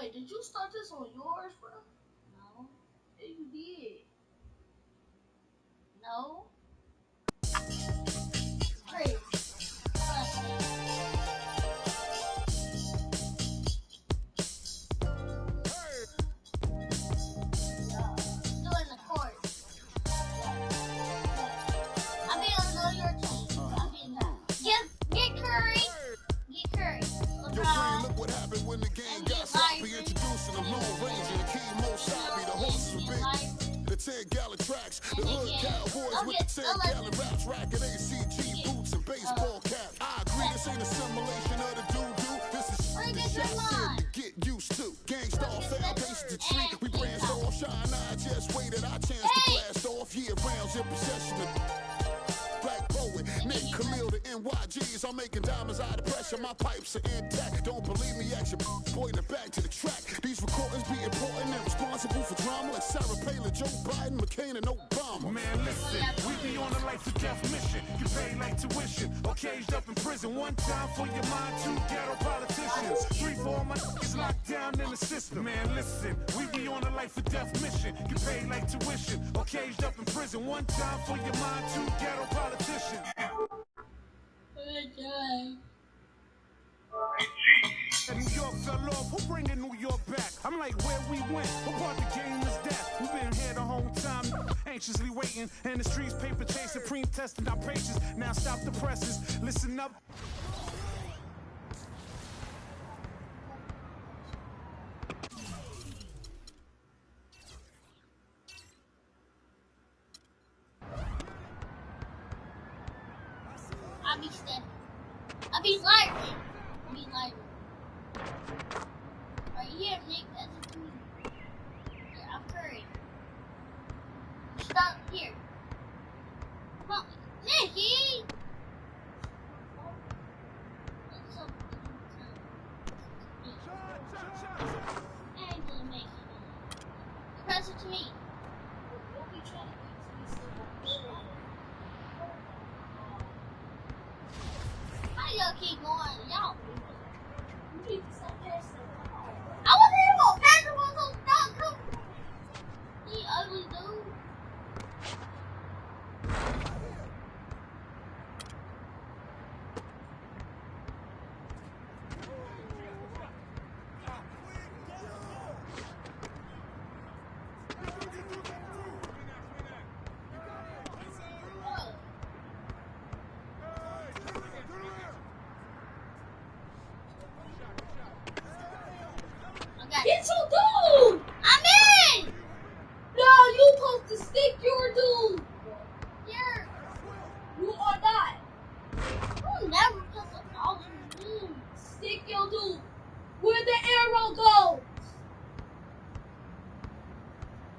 Wait, did you start this on yours, bro? No. Yeah, you did. No. Crazy. Doing the course. I'm being on your team. I'm being that. Get Curry. Get Curry. LeBron. Look what happened when the game got sloppy. Introducing the Lone Ranger, the key most sloppy. The horses were big. The 10-gallon tracks. The hood cowboys with the 10-gallon raps. Racking ACG boots and baseball caps. I agree, this ain't a simulation of the doo-doo. This is the shot to get used to. Gangstar foundation to treat. We brands all shine. I just waited our chance to blast off. Year rounds in possession of Black Poet, Nick Khalil, the NYGs. I'm making diamonds out of pressure. My pipes are intact. Don't believe me? Action. Pointing back to the track. These recordings be important and responsible for drama like Sarah Palin, Joe Biden, McCain, and Obama. Man, listen, we be on a life or death mission. You pay like tuition or caged up in prison. One time for your mind, two ghetto politicians. 3 for all my niggas locked down in the system. Man, listen, we be on a life or death mission. You pay like tuition or caged up in prison. One time for your mind, two ghetto politicians. Good job. New York fell off, who bringing New York back? I'm like, where we went, what part the game is that? We've been here the whole time, anxiously waiting, and the streets paper chasing, pre-testing our pages. Now stop the presses, listen up. I be stepping. I be lightning. I be lightning. Right here, Nick. That's me. Here, I'm Curry. Stop here. Come on, Nicky. What's up? I ain't gonna make it. Pass it to me. What we trying to do? How y'all keep going? Y'all. You need to stop passing. I wasn't even gonna pass it once on stop. Come. You ugly dude. Get your dude! I'm in! No, you supposed to stick your dude. You are not. You never put the ball in the dude. Stick your dude. Where the arrow goes.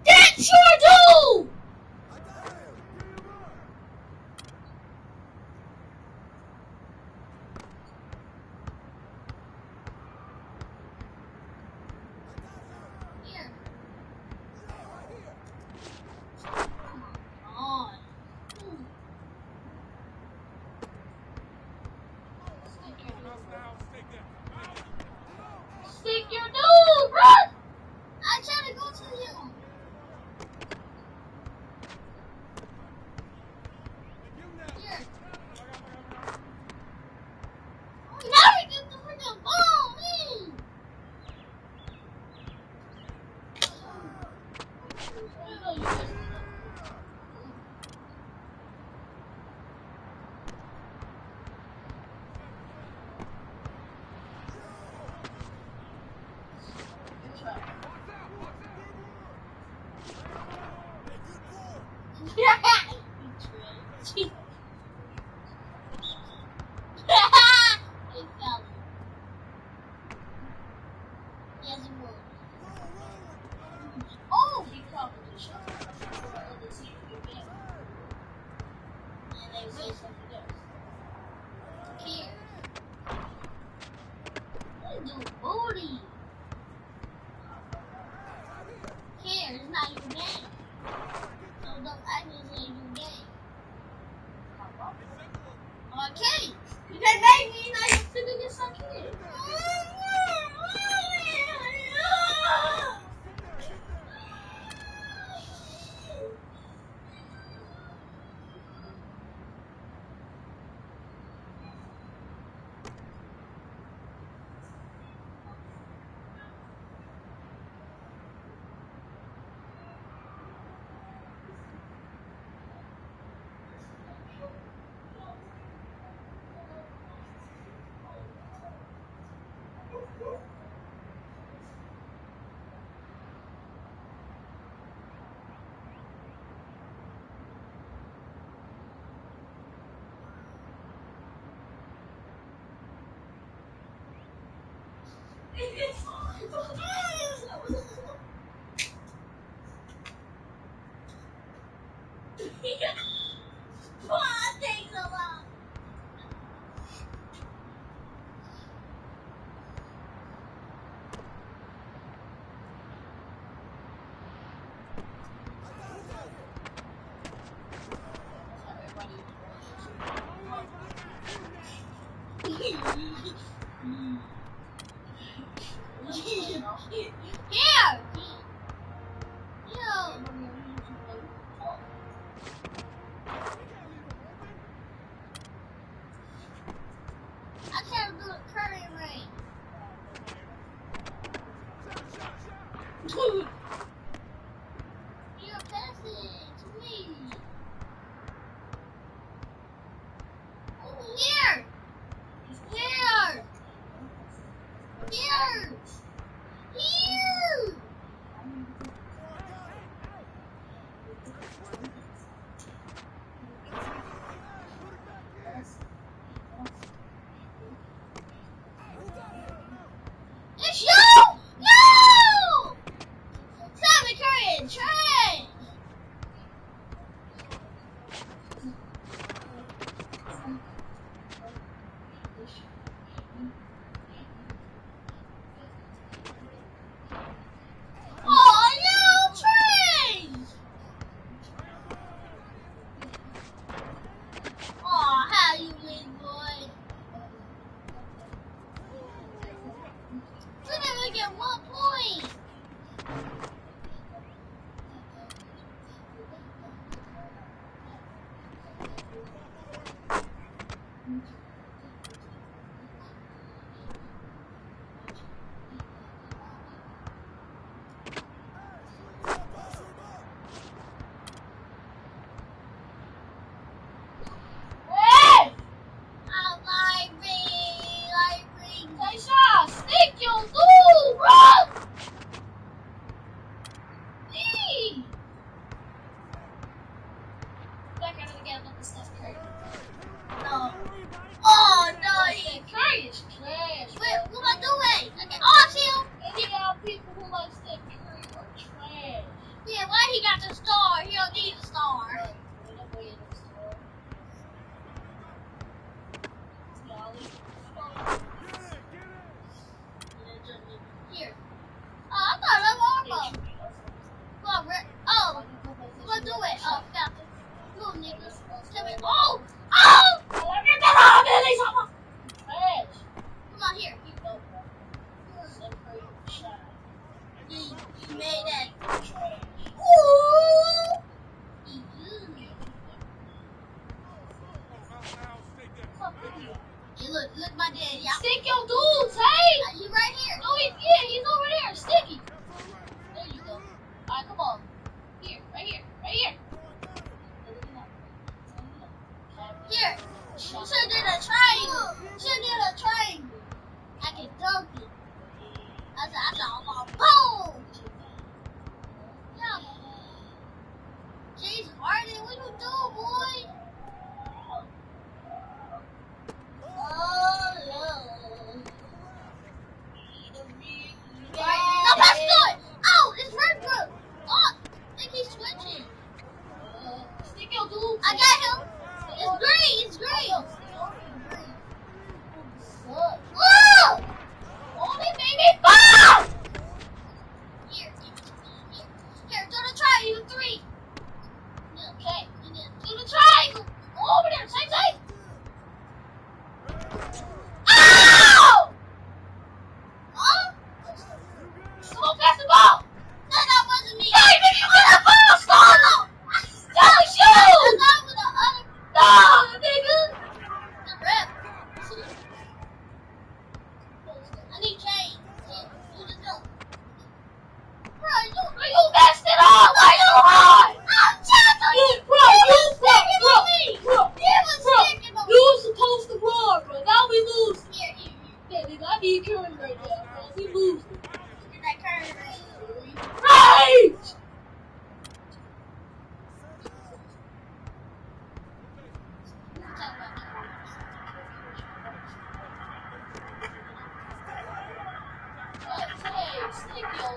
Get your dude! Stick your dude, bro! I try to go to him. Here. Now we get the freaking ball, man! Oh, he competition. And they say something else. Here. They do booty. Here, it's not your game. So don't act as if it's your game. Okay. You can't make me, now you're finna get sucked in.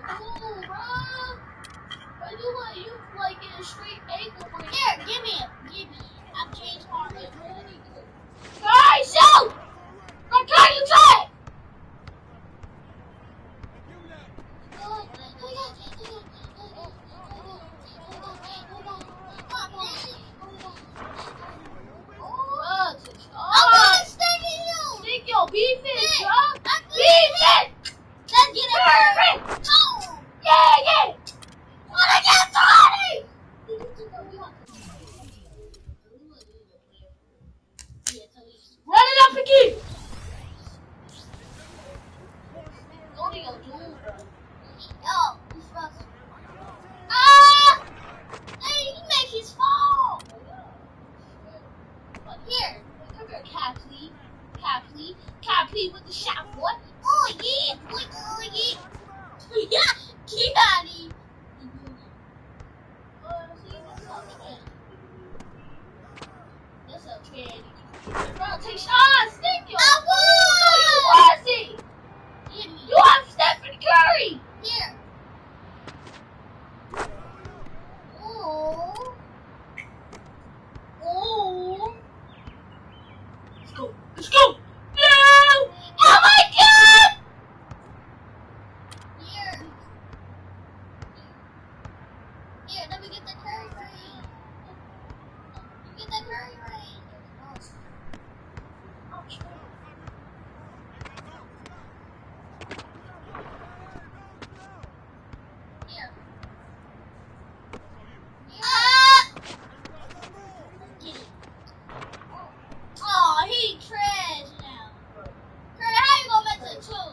cool, bro. Bro, you like get a straight ankle break. Here, give me it. I've changed hardly. Alright, shoot! Bro, can you try it? Stick your beef in, bro. Beef it! Let's get it. Yeah. Wanna get started? Run it up again. Go to your dude, bro. Yo, he's supposed to. Hey, he make his fall. But here, come here, Capley with the shot, boy. Oh yeah, boy, oh yeah. Get out of here. That's a tragedy. Bro, take shots, stick yo. I won. No, you wasn't. You have Stephen Curry. Here. Oh. Let's go. No. Oh my God. Here, let me get the Curry ring. Get the Curry ring. Here. Get it. Oh, he trash now. Curry, how you gonna make it two?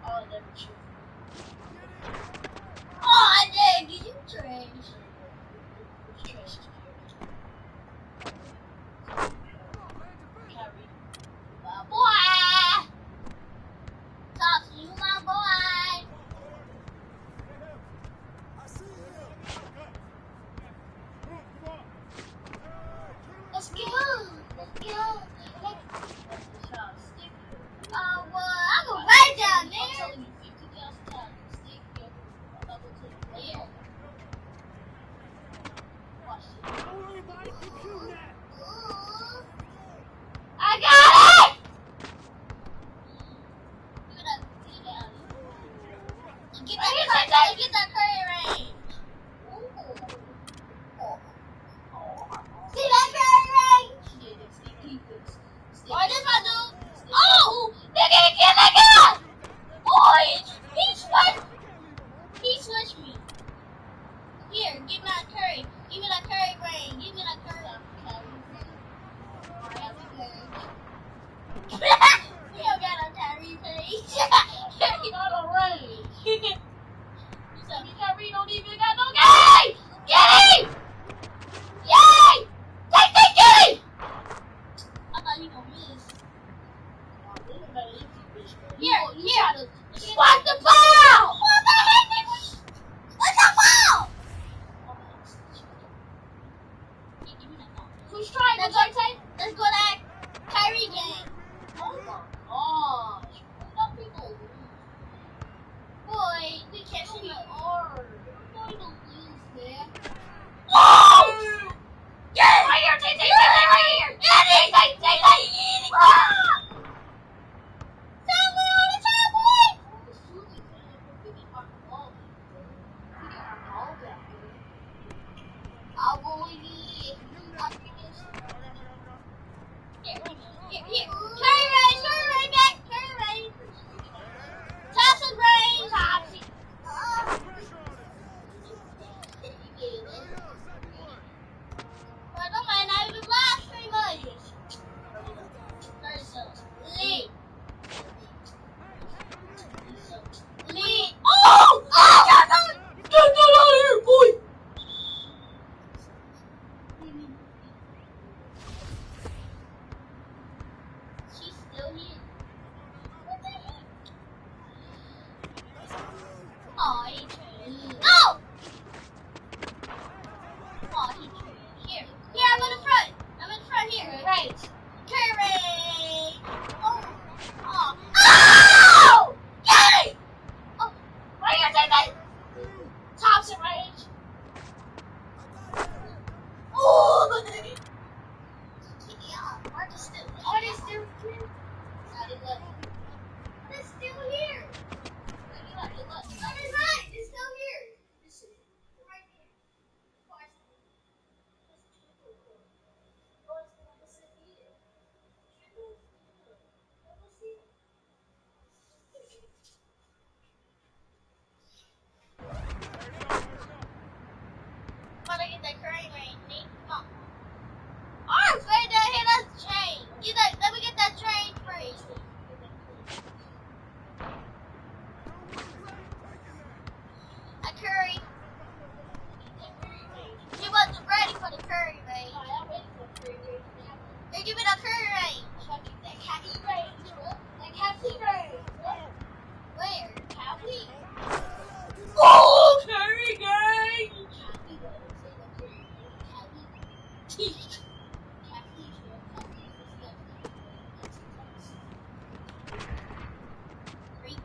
Oh, never true. Oh, I did. You trash. Trash. Curry. My boy. Talk to you, my boy. Let's go. Well, I'm gonna write down there. I'm telling you 50,000 times. Stick your double to the player. Watch this. I got it! Get that Curry range. See that Curry range? Alright, this my dude. Oh! Nigga! Oh, he switched me. Here, give me that Curry. Give me that Curry range. Give me that Curry. We don't got no Curry range. He got no range. You said me Curry don't even got no game. Get him! Yay! Take it! I thought you gonna miss. Here. Swat the ball! What the heck? What's the ball? Who's trying? Let's go that Kyrie game. Oh my gosh. What people lose? Boy, we can't see the R. We're going to lose, man. Oh! Yes! Right here, take right here! Yeah, take! Someone on the top, boy!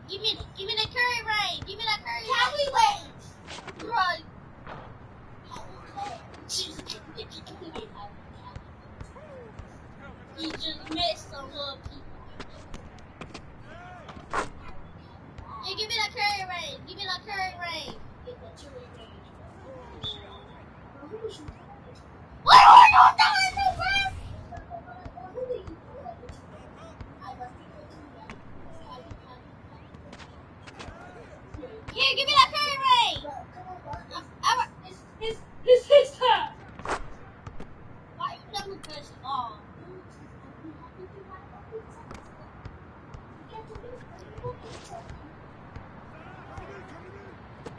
Give me the curry rain. Give me that curry rain. Can we wait? Right. You just missed some little people. Yeah, give me that curry rain. Give me that curry rain. Get that curry rain. What are you doing, bro? Here, give me that curry rain. It's his turn. Why you never touch the ball?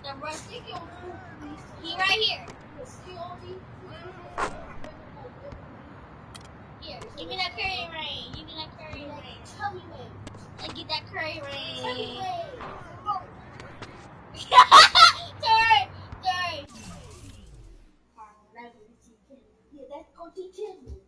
The brush, he right here. Here, give me that curry rain. Give me that curry rain. Tell me when. And get that curry rain. Tell me when. Sorry. Yeah, that's go to Temple.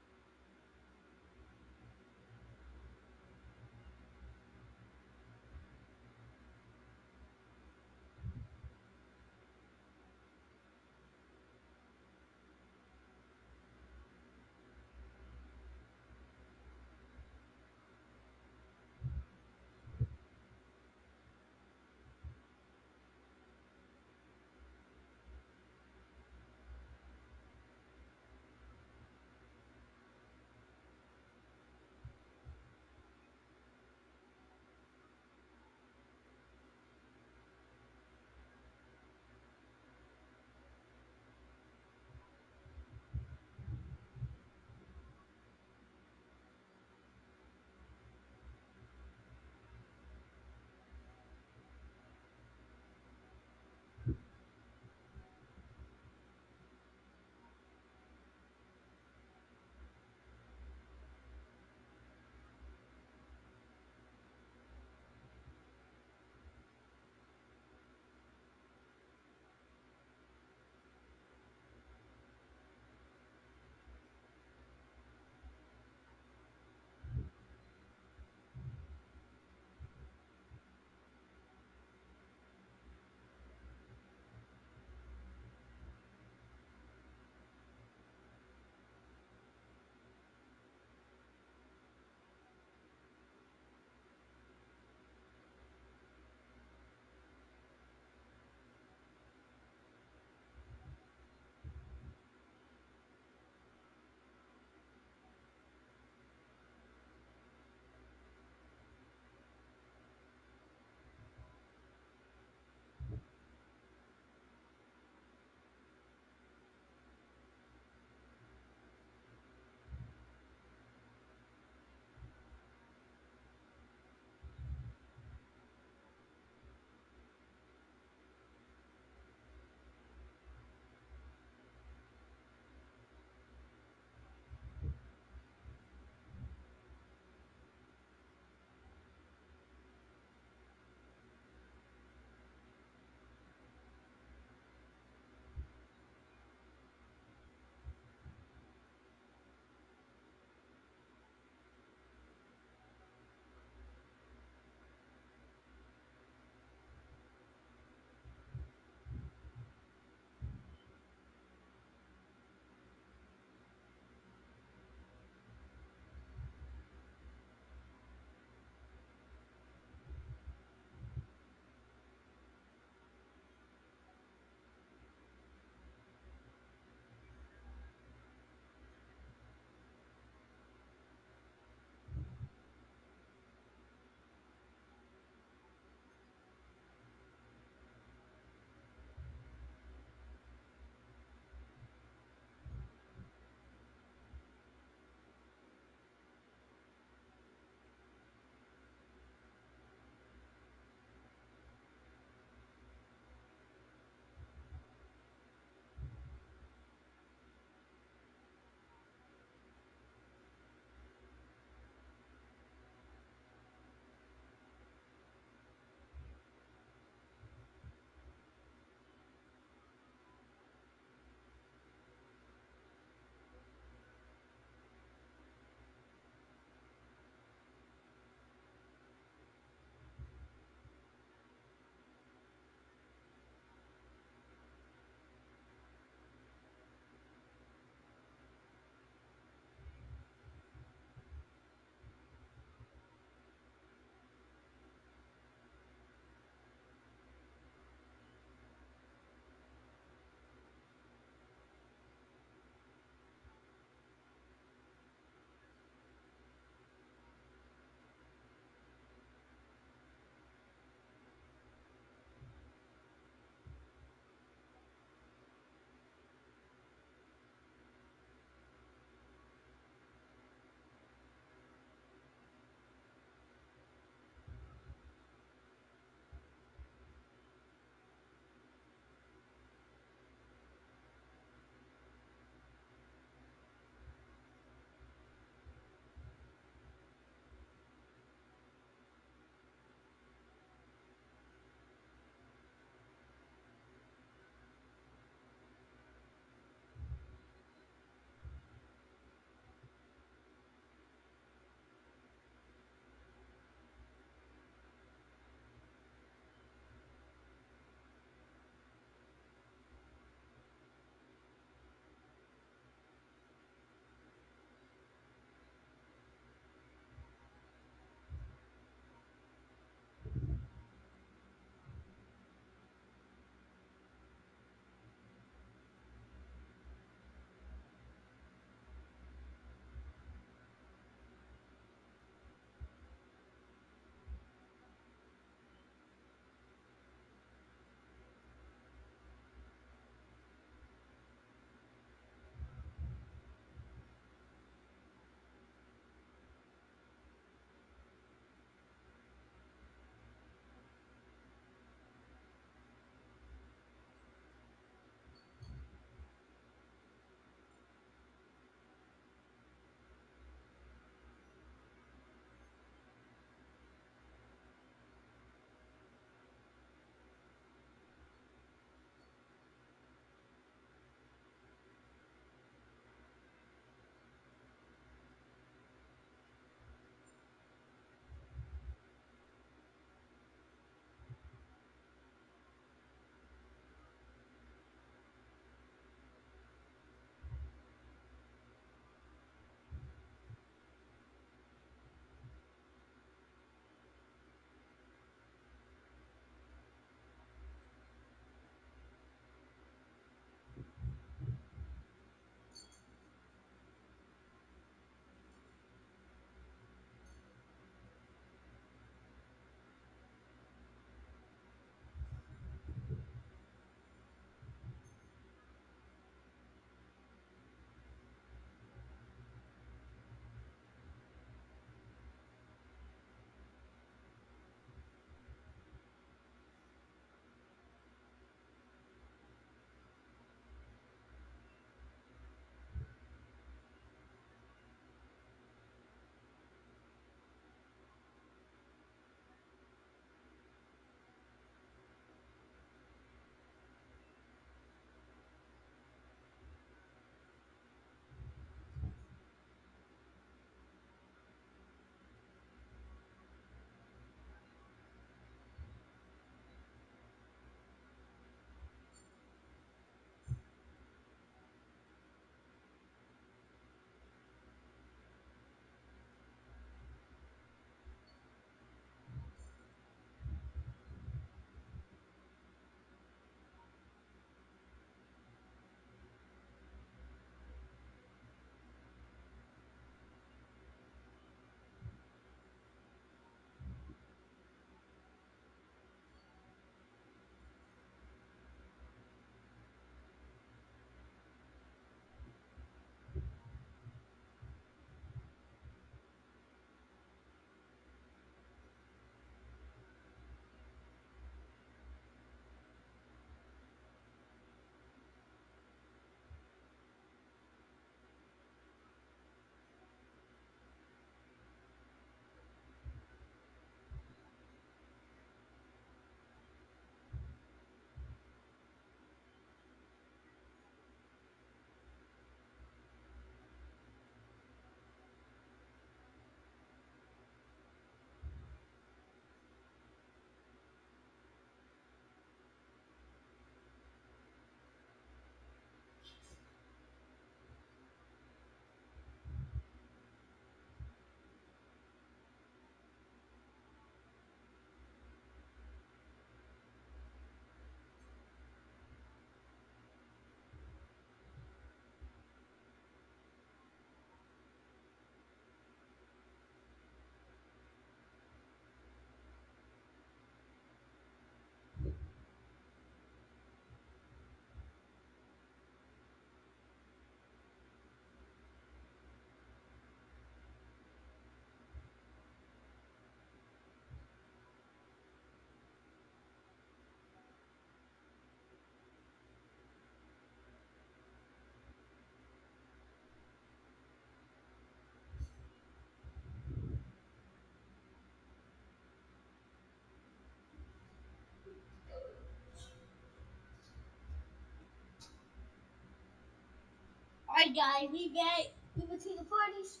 Alright guys, we back. We went to the parties.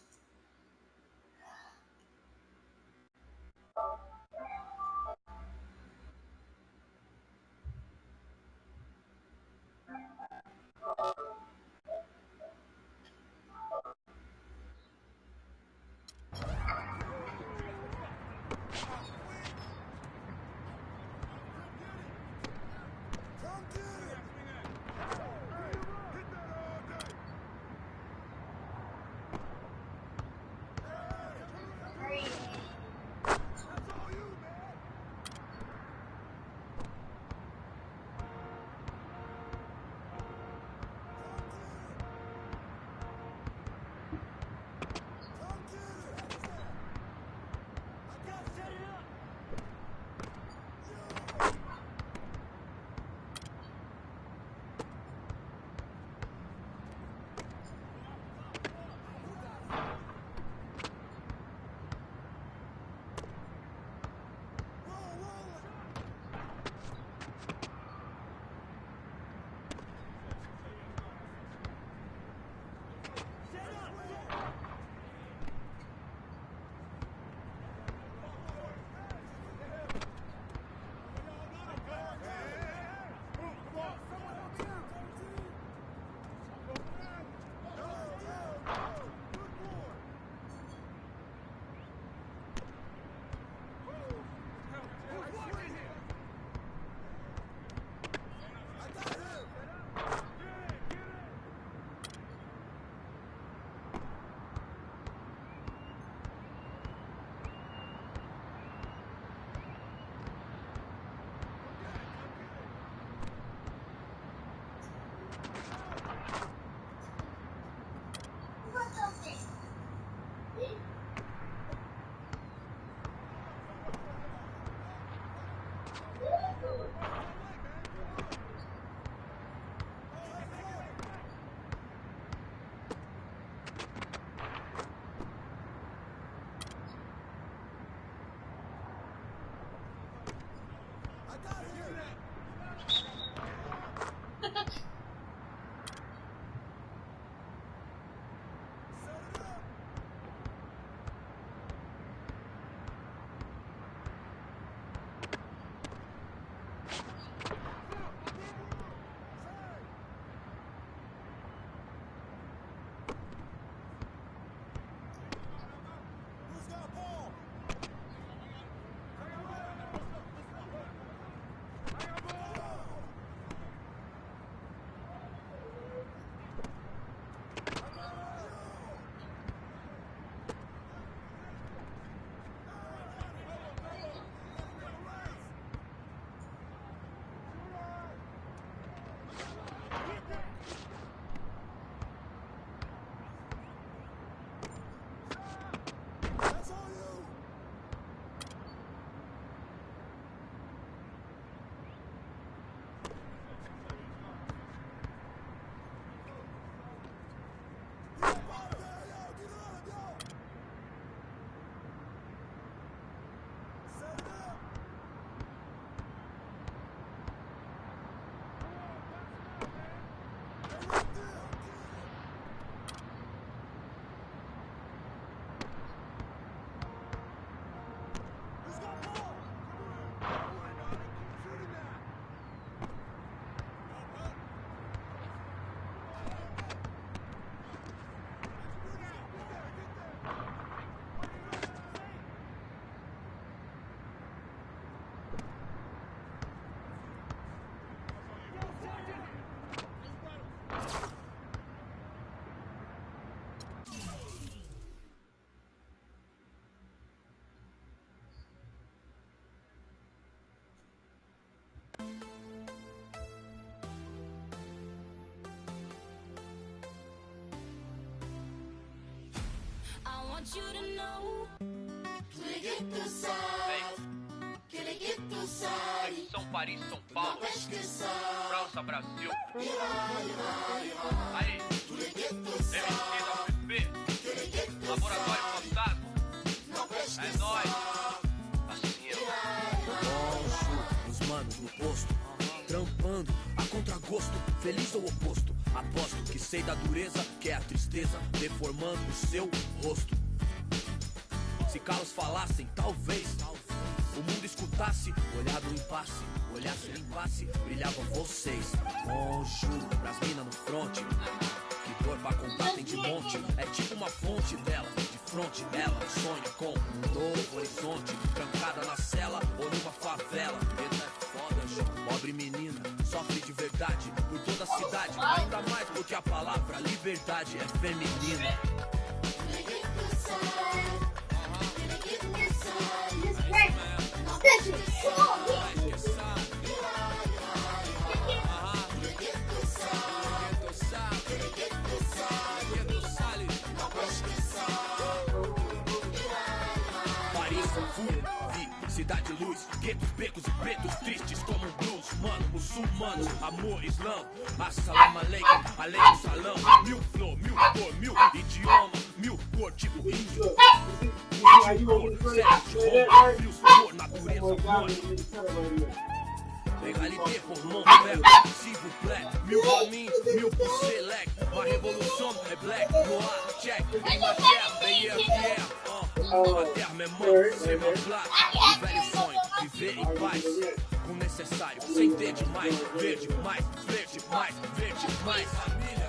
want you to know que liguito sai, que liguito sai. São Paris, São Paulo, França, Brasil. Aí, MT, Laboratório Fantasma. É nóis. Assim, Os manos no posto, trampando a contragosto, feliz ou oposto. Aposto que sei da dureza, que é a tristeza deformando o seu rosto. Se calos falassem, talvez o mundo escutasse, olhar do impasse, olhar se limpasse, brilhavam vocês. Conjuro pras minas no fronte, que dor pra contar tem de monte. É tipo uma fonte dela, de fronte ela sonha com um novo horizonte. Trancada na cela ou numa favela. Preta é foda, gente. Pobre menina, sofre de verdade por toda a cidade. Ainda mais porque a palavra liberdade é feminina. Cidade luz, guetos, becos e pretos tristes como um blues, mano, muçulmano, amor, islã, assalamu alaikum, aleikum salam, mil flor, mil cor, mil idioma, mil cor, tipo índio, mil cor, sete, mil cor, natureza, mano. Égalité pour mon père, s'il vous plaît. Mille familles, mille pour select. Ma révolution est black, noir, check. Et ma terre, meilleure pierre. Ma terre, mes mains, c'est ma plaque. O velho sonho, viver em paz. Com necessário, sem ter demais. Verde mais, verde mais, verde mais. Família.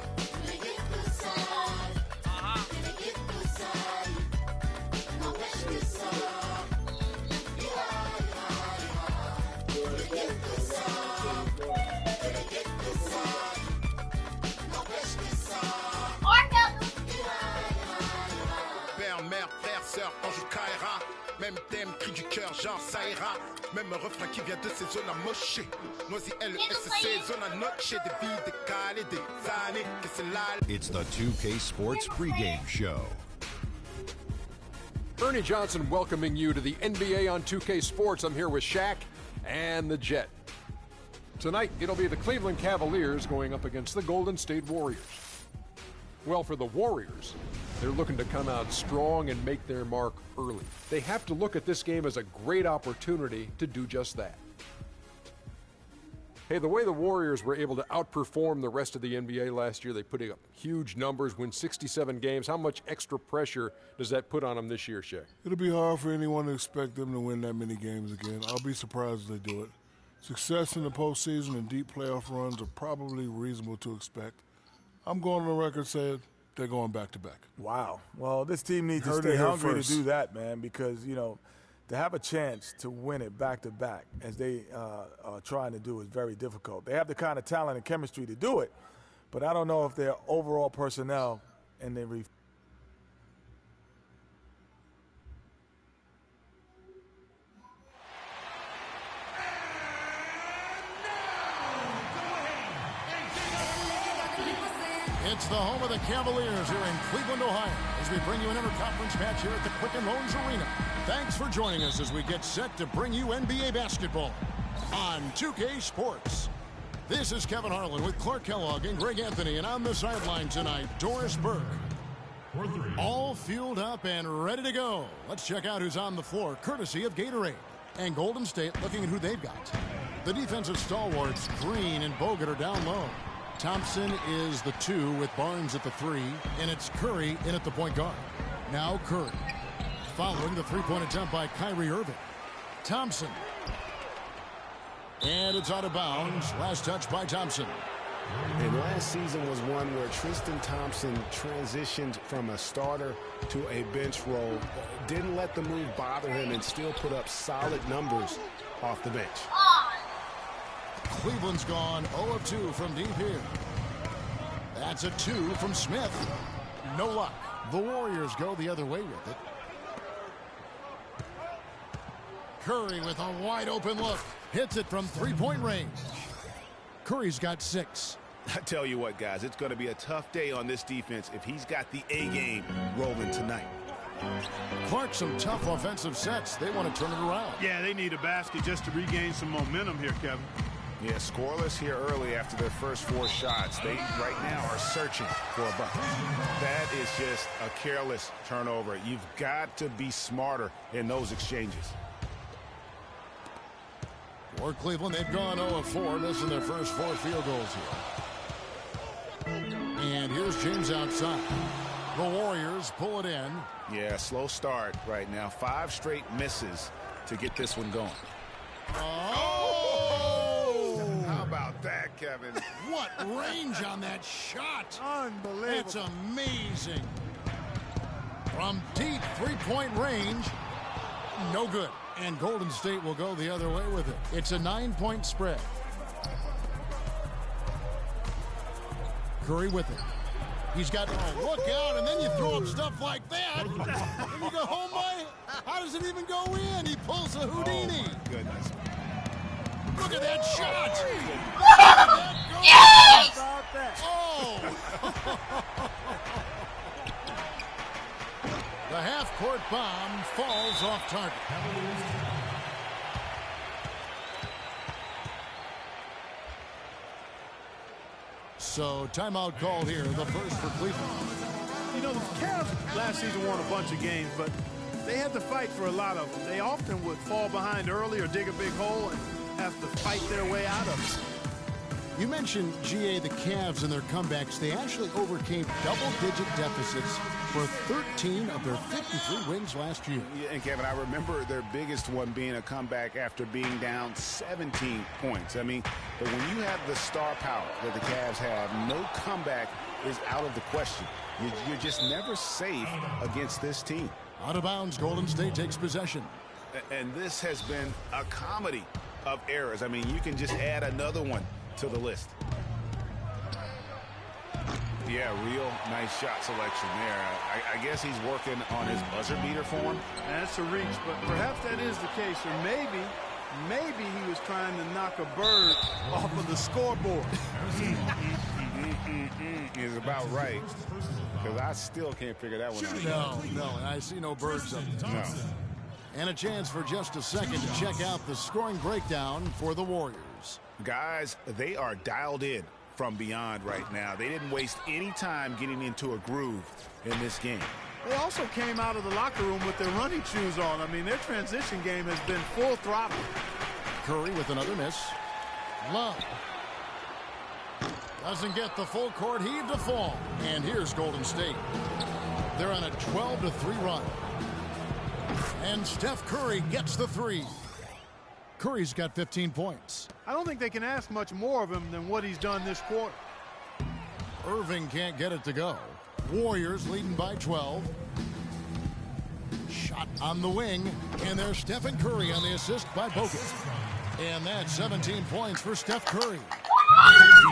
Père, mère, frère, sœur, ange Kaira. Même thème, cri du cœur, genre ça ira. Même refrain qui vient de ces zones amochées. Noisy LSC, zone à noche. Des vies décalées, des années. Que c'est là. It's the 2K Sports pregame show. Ernie Johnson welcoming you to the NBA on 2K Sports. I'm here with Shaq and the Jet. Tonight, it'll be the Cleveland Cavaliers going up against the Golden State Warriors. Well, for the Warriors, they're looking to come out strong and make their mark early. They have to look at this game as a great opportunity to do just that. Hey, the way the Warriors were able to outperform the rest of the NBA last year, they put up huge numbers, win 67 games. How much extra pressure does that put on them this year, Shaq? It'll be hard for anyone to expect them to win that many games again. I'll be surprised if they do it. Success in the postseason and deep playoff runs are probably reasonable to expect. I'm going on the record saying they're going back-to-back. Wow. Well, this team needs to stay hungry to do that, man, because, you know, to have a chance to win it back-to-back, as they are trying to do, is very difficult. They have the kind of talent and chemistry to do it, but I don't know if their overall personnel and their It's the home of the Cavaliers here in Cleveland, Ohio, as we bring you an interconference match here at the Quicken Loans Arena. Thanks for joining us as we get set to bring you NBA basketball on 2K Sports. This is Kevin Harlan with Clark Kellogg and Greg Anthony, and on the sideline tonight, Doris Burke. All fueled up and ready to go. Let's check out who's on the floor, courtesy of Gatorade. And Golden State looking at who they've got. The defensive stalwarts, Green and Bogut, are down low. Thompson is the 2 with Barnes at the 3, and it's Curry in at the point guard. Now Curry, following the three-point attempt by Kyrie Irving. Thompson. And it's out of bounds. Last touch by Thompson. And last season was one where Tristan Thompson transitioned from a starter to a bench role. Didn't let the move bother him and still put up solid numbers off the bench. Cleveland's gone 0 of 2 from deep here. That's a 2 from Smith. No luck. The Warriors go the other way with it. Curry with a wide open look. Hits it from three-point range. Curry's got 6. I tell you what, guys, it's going to be a tough day on this defense if he's got the A game rolling tonight. Clark, some tough offensive sets. They want to turn it around. Yeah, they need a basket just to regain some momentum here, Kevin. Yeah, scoreless here early after their first 4 shots. They right now are searching for a bucket. That is just a careless turnover. You've got to be smarter in those exchanges. For Cleveland, they've gone 0 of 4, missing their first 4 field goals here. And here's James outside. The Warriors pull it in. Yeah, slow start right now. 5 straight misses to get this one going. Oh! How about that, Kevin? What range on that shot. Unbelievable. That's amazing. From deep three-point range, no good. And Golden State will go the other way with it. It's a 9-point spread. Curry with it. He's got, look out, and then you throw up stuff like that. And you go, oh my, how does it even go in? He pulls a Houdini. Oh, my goodness. Look at that shot. Yes! Oh. The half-court bomb falls off target. So timeout called here, the first for Cleveland. You know, the Cavs last season won a bunch of games, but they had to fight for a lot of them. They often would fall behind early or dig a big hole and have to fight their way out of it. You mentioned, GA, the Cavs and their comebacks. They actually overcame double-digit deficits for 13 of their 53 wins last year. Yeah, and Kevin, I remember their biggest one being a comeback after being down 17 points. I mean, but when you have the star power that the Cavs have, no comeback is out of the question. You're just never safe against this team. Out of bounds, Golden State takes possession. And this has been a comedy of errors. I mean, you can just add another one to the list. Yeah, real nice shot selection there. I guess he's working on his buzzer beater form. That's a reach, but perhaps that is the case. Or maybe he was trying to knock a bird off of the scoreboard. Is about right, because I still can't figure that one out. No, and I see no birds up there. No. And a chance for just a second to check out the scoring breakdown for the Warriors. Guys, they are dialed in from beyond right now. They didn't waste any time getting into a groove in this game. They also came out of the locker room with their running shoes on. I mean, their transition game has been full throttle. Curry with another miss. Love doesn't get the full court heave to fall. And here's Golden State. They're on a 12-3 run. And Steph Curry gets the three. Curry's got 15 points. I don't think they can ask much more of him than what he's done this quarter. Irving can't get it to go. Warriors leading by 12. Shot on the wing. And there's Stephen Curry on the assist by Bogut. And that's 17 points for Steph Curry.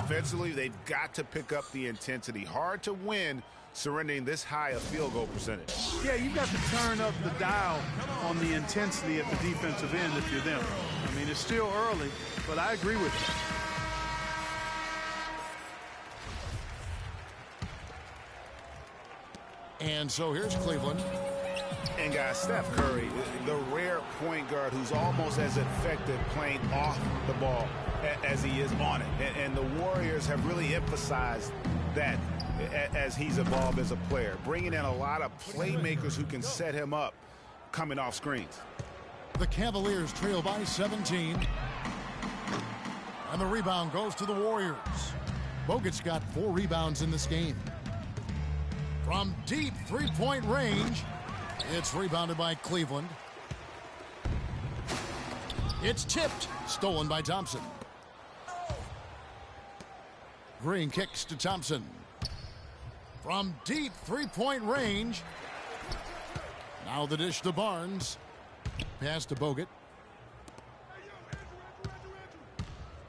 Defensively, they've got to pick up the intensity. Hard to win surrendering this high a field goal percentage. Yeah, you've got to turn up the dial on the intensity at the defensive end if you're them. I mean, it's still early, but I agree with you. And so here's Cleveland. And guys, Steph Curry, the rare point guard who's almost as effective playing off the ball as he is on it. And the Warriors have really emphasized that as he's evolved as a player, bringing in a lot of playmakers who can set him up coming off screens. The Cavaliers trail by 17. And the rebound goes to the Warriors. Bogut's got 4 rebounds in this game. From deep three-point range, it's rebounded by Cleveland. It's tipped, stolen by Thompson. Green kicks to Thompson. From deep three-point range. Now the dish to Barnes. Pass to Bogut.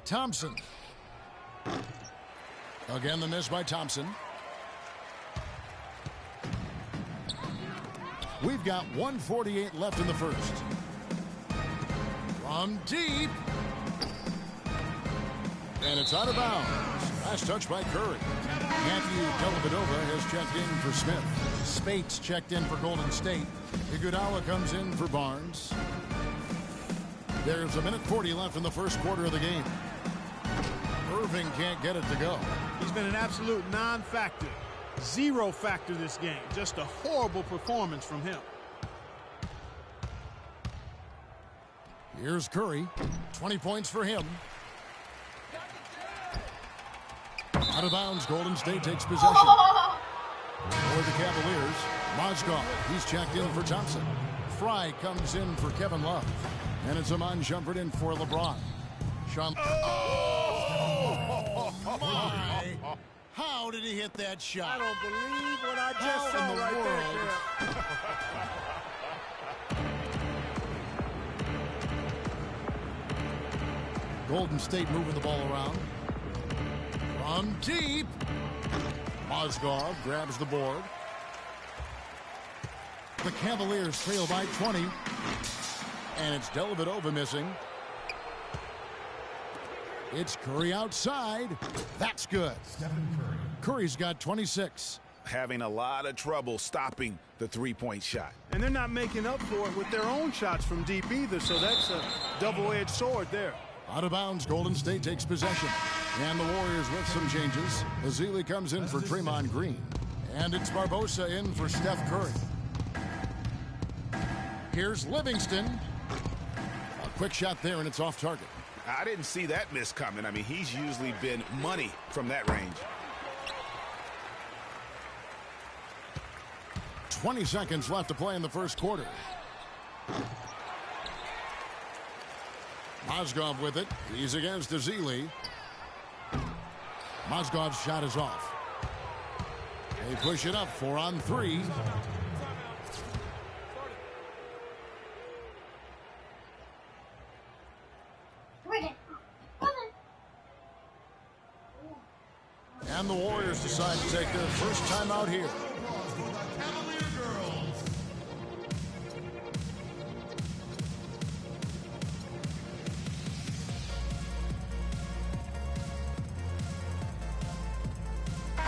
Thompson. Again the miss by Thompson. We've got 1:48 left in the first. From deep. And it's out of bounds. Last touch by Curry. Matthew Dellavedova has checked in for Smith. Spates checked in for Golden State. Iguodala comes in for Barnes. There's 1:40 left in the first quarter of the game. Irving can't get it to go. He's been an absolute non-factor. Zero factor this game. Just a horrible performance from him. Here's Curry. 20 points for him. Out of bounds, Golden State takes possession. For the Cavaliers, Mozgov, he's checked in for Thompson. Fry comes in for Kevin Love. And it's Amon Shumpert in for LeBron. Sean. Oh, my. How did he hit that shot? I don't believe what I just saw right there. Golden State moving the ball around. From deep. Mozgov grabs the board. The Cavaliers trail by 20. And it's Dellavedova missing. It's Curry outside. That's good. Curry's got 26. Having a lot of trouble stopping the three-point shot. And they're not making up for it with their own shots from deep either, so that's a double-edged sword there. Out of bounds, Golden State takes possession. And the Warriors with some changes. Azili comes in for Draymond Green. And it's Barbosa in for Steph Curry. Here's Livingston. A quick shot there, and it's off target. I didn't see that miss coming. I mean, he's usually been money from that range. 20 seconds left to play in the first quarter. Mozgov with it. He's against Azili. Mozgov's shot is off. They push it up 4-on-3. And the Warriors decide to take their first time out here.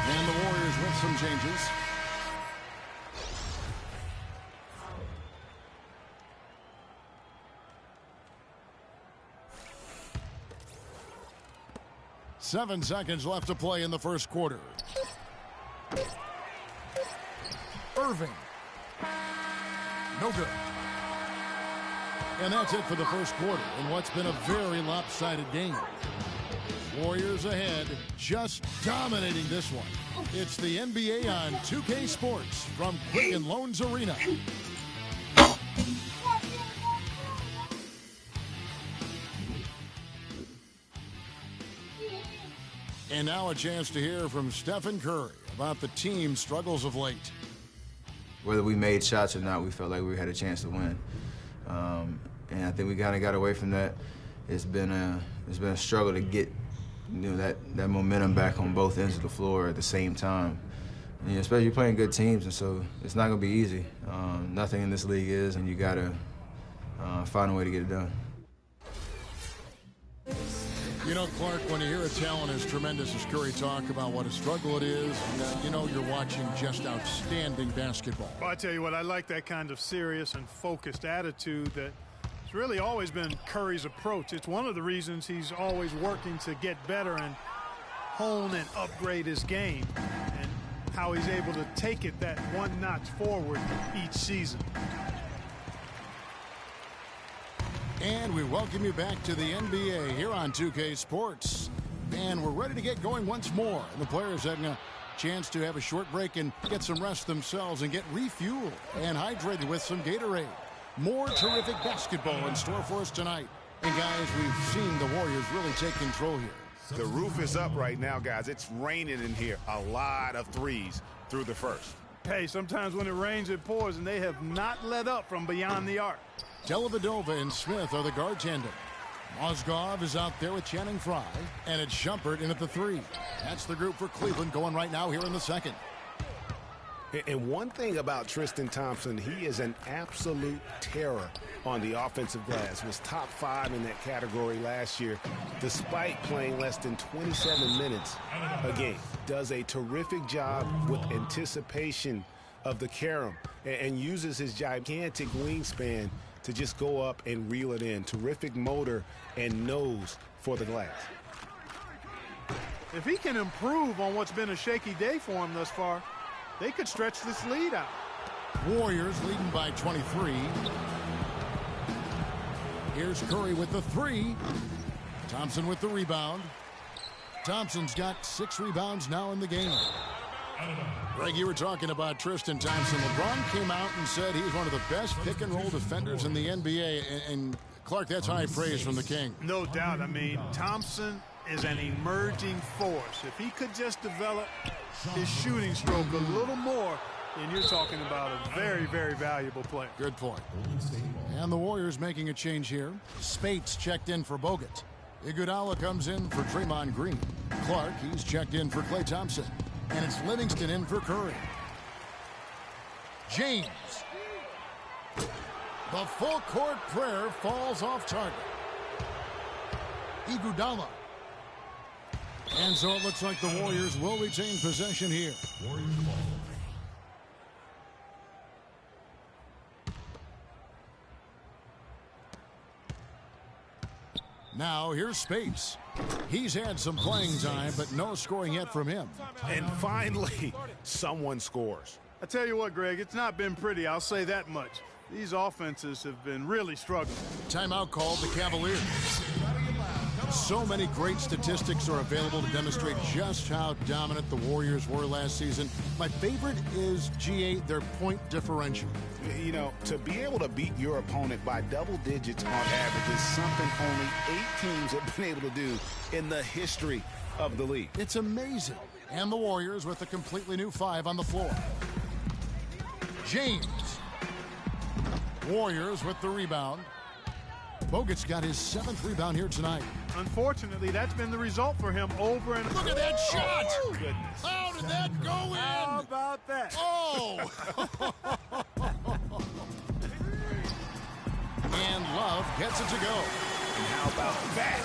And the Warriors with some changes. Seven seconds left to play in the first quarter. Irving. No good. And that's it for the first quarter in what's been a very lopsided game. Warriors ahead, just dominating this one. It's the NBA on 2K Sports from Quicken Loans Arena. And now a chance to hear from Stephen Curry about the team's struggles of late. Whether we made shots or not, we felt like we had a chance to win. And I think we kind of got away from that. It's been a struggle to get that momentum back on both ends of the floor at the same time. And especially playing good teams, and so it's not going to be easy. Nothing in this league is, and you got to find a way to get it done. You know, Clark, when you hear a talent as tremendous as Curry talk about what a struggle it is, you know you're watching just outstanding basketball. Well, I tell you what, I like that kind of serious and focused attitude that's really always been Curry's approach. It's one of the reasons he's always working to get better and hone and upgrade his game, and how he's able to take it that one notch forward each season. And we welcome you back to the NBA here on 2K Sports. And we're ready to get going once more. And the players having a chance to have a short break and get some rest themselves and get refueled and hydrated with some Gatorade. More terrific basketball in store for us tonight. And guys, we've seen the Warriors really take control here. The roof is up right now, guys. It's raining in here. A lot of threes through the first. Hey, sometimes when it rains, it pours, and they have not let up from beyond the arc. Dellavedova and Smith are the guard tandem. Mozgov is out there with Channing Frye, and it's Shumpert in at the 3. That's the group for Cleveland going right now here in the second. And one thing about Tristan Thompson, he is an absolute terror on the offensive glass. Was top 5 in that category last year, despite playing less than 27 minutes a game. Does a terrific job with anticipation of the carom and uses his gigantic wingspan to just go up and reel it in. Terrific motor and nose for the glass. If he can improve on what's been a shaky day for him thus far, they could stretch this lead out. Warriors leading by 23. Here's Curry with the 3. Thompson with the rebound. Thompson's got 6 rebounds now in the game. Greg, you were talking about Tristan Thompson. LeBron came out and said he's one of the best pick-and-roll defenders in the NBA. And Clark, that's high praise from the King. No doubt. I mean, Thompson is an emerging force. If he could just develop his shooting stroke a little more, then you're talking about a very, very valuable player. Good point. And the Warriors making a change here. Spates checked in for Bogut. Iguodala comes in for Draymond Green. Clark, he's checked in for Klay Thompson. And it's Livingston in for Curry. James. The full court prayer falls off target. Iguodala. And so it looks like the Warriors will retain possession here. Now here's Spates. He's had some playing time, but no scoring yet from him. And finally, someone scores. I tell you what, Greg, it's not been pretty. I'll say that much. These offenses have been really struggling. Timeout called the Cavaliers. So many great statistics are available to demonstrate just how dominant the Warriors were last season. My favorite is, GA, their point differential. You know, to be able to beat your opponent by double digits on average is something only 8 teams have been able to do in the history of the league. It's amazing. And the Warriors with a completely new 5 on the floor. James. Warriors with the rebound. Bogut's got his 7th rebound here tonight. Unfortunately, that's been the result for him over and over. Look at that shot! Oh, goodness. How did that go in? How about that? Oh! And Love gets it to go. And how about that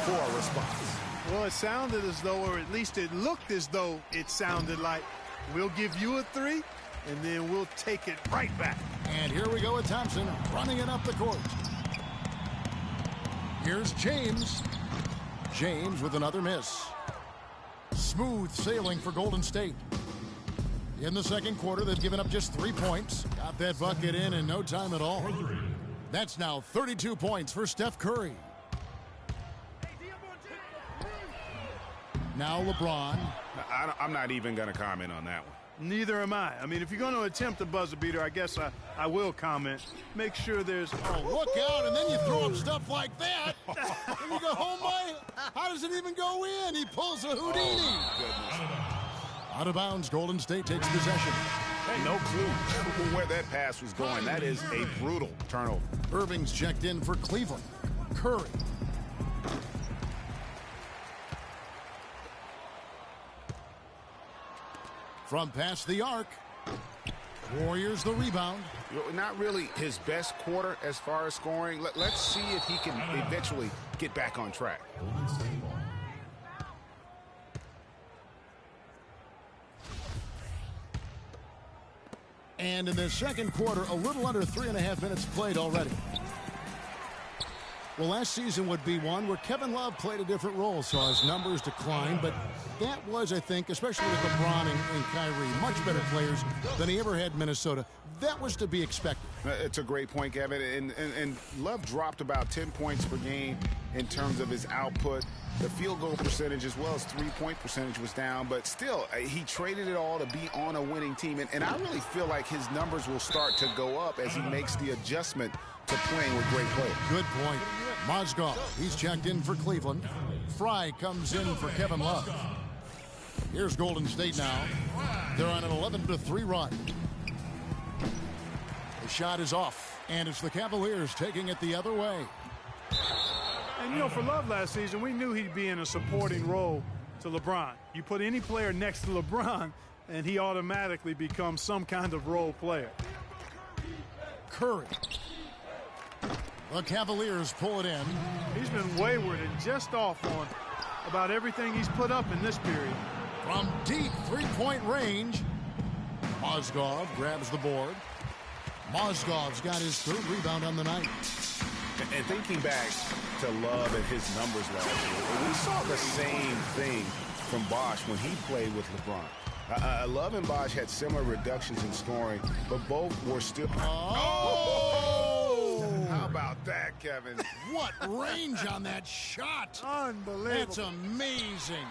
for a response? Well, it sounded as though, or at least it looked as though it sounded like, we'll give you a 3, and then we'll take it right back. And here we go with Thompson running it up the court. Here's James. James with another miss. Smooth sailing for Golden State. In the second quarter, they've given up just 3 points. Got that bucket in no time at all. That's now 32 points for Steph Curry. Now LeBron. I'm not even going to comment on that one. Neither am I. I mean, if you're going to attempt a buzzer beater, I guess I will comment. Make sure there's... Oh, look out, and then you throw up stuff like that. And you go, oh, my, how does it even go in? He pulls a Houdini. Oh, goodness. Out of bounds, Golden State takes possession. Hey, no clue where that pass was going. That is a brutal turnover. Irving's checked in for Cleveland. Curry. From past the arc. Warriors the rebound. Not really his best quarter as far as scoring. Let's see if he can eventually get back on track. And in the second quarter, a little under 3.5 minutes played already. Well, last season would be one where Kevin Love played a different role, saw his numbers decline, but that was, I think, especially with LeBron and Kyrie, much better players than he ever had in Minnesota. That was to be expected. It's a great point, Kevin, and Love dropped about 10 points per game in terms of his output. The field goal percentage as well as three-point percentage was down, but still, he traded it all to be on a winning team, and I really feel like his numbers will start to go up as he makes the adjustment to playing with great players. Good point. Mozgov, he's checked in for Cleveland. Fry comes in for Kevin Love. Here's Golden State now. They're on an 11-3 run. The shot is off, and it's the Cavaliers taking it the other way. And, you know, for Love last season, we knew he'd be in a supporting role to LeBron. You put any player next to LeBron, and he automatically becomes some kind of role player. Curry. The Cavaliers pull it in. He's been wayward and just off on about everything he's put up in this period. From deep three-point range, Mozgov grabs the board. Mozgov's got his 3rd rebound on the night. And thinking back to Love and his numbers last year, we saw the same thing from Bosh when he played with LeBron. Love and Bosh had similar reductions in scoring, but both were still... Oh! about that, Kevin? What range on that shot. Unbelievable. That's amazing.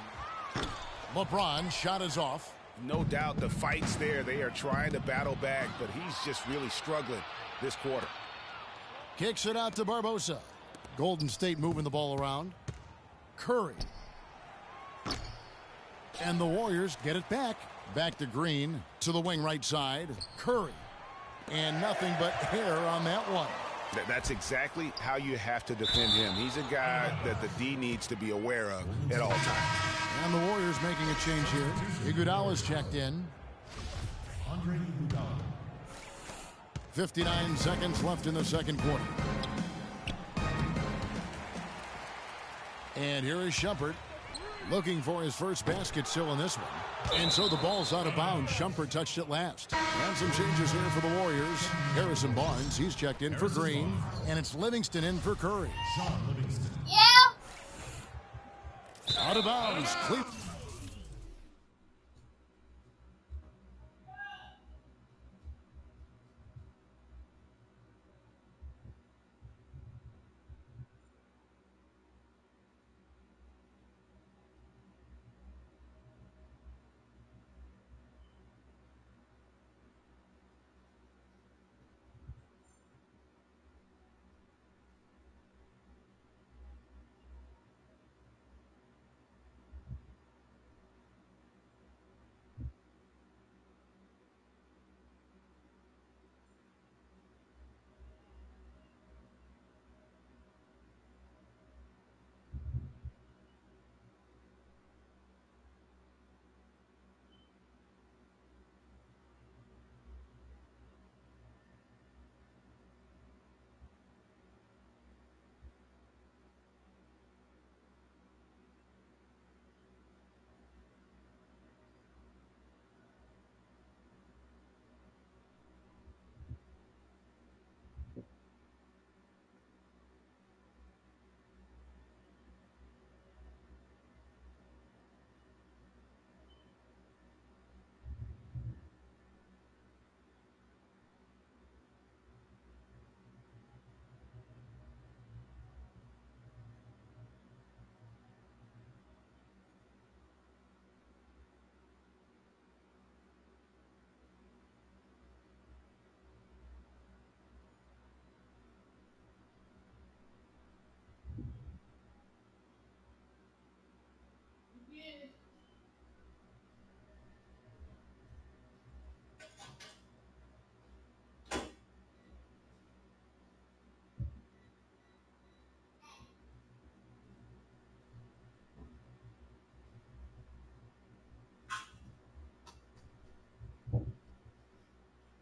LeBron's shot is off. No doubt the fight's there. They are trying to battle back, but he's just really struggling this quarter. Kicks it out to Barbosa. Golden State moving the ball around. Curry. And the Warriors get it back. Back to Green, to the wing right side. Curry. And nothing but air on that one. That's exactly how you have to defend him. He's a guy that the D needs to be aware of at all times. And the Warriors making a change here. Iguodala's checked in. 59 seconds left in the second quarter. And here is Shumpert looking for his first basket still in this one. And so the ball's out of bounds. Shumpert touched it last. And some changes here for the Warriors. Harrison Barnes, he's checked in for Green. And it's Livingston in for Curry. Yeah. Out of bounds. Cleveland.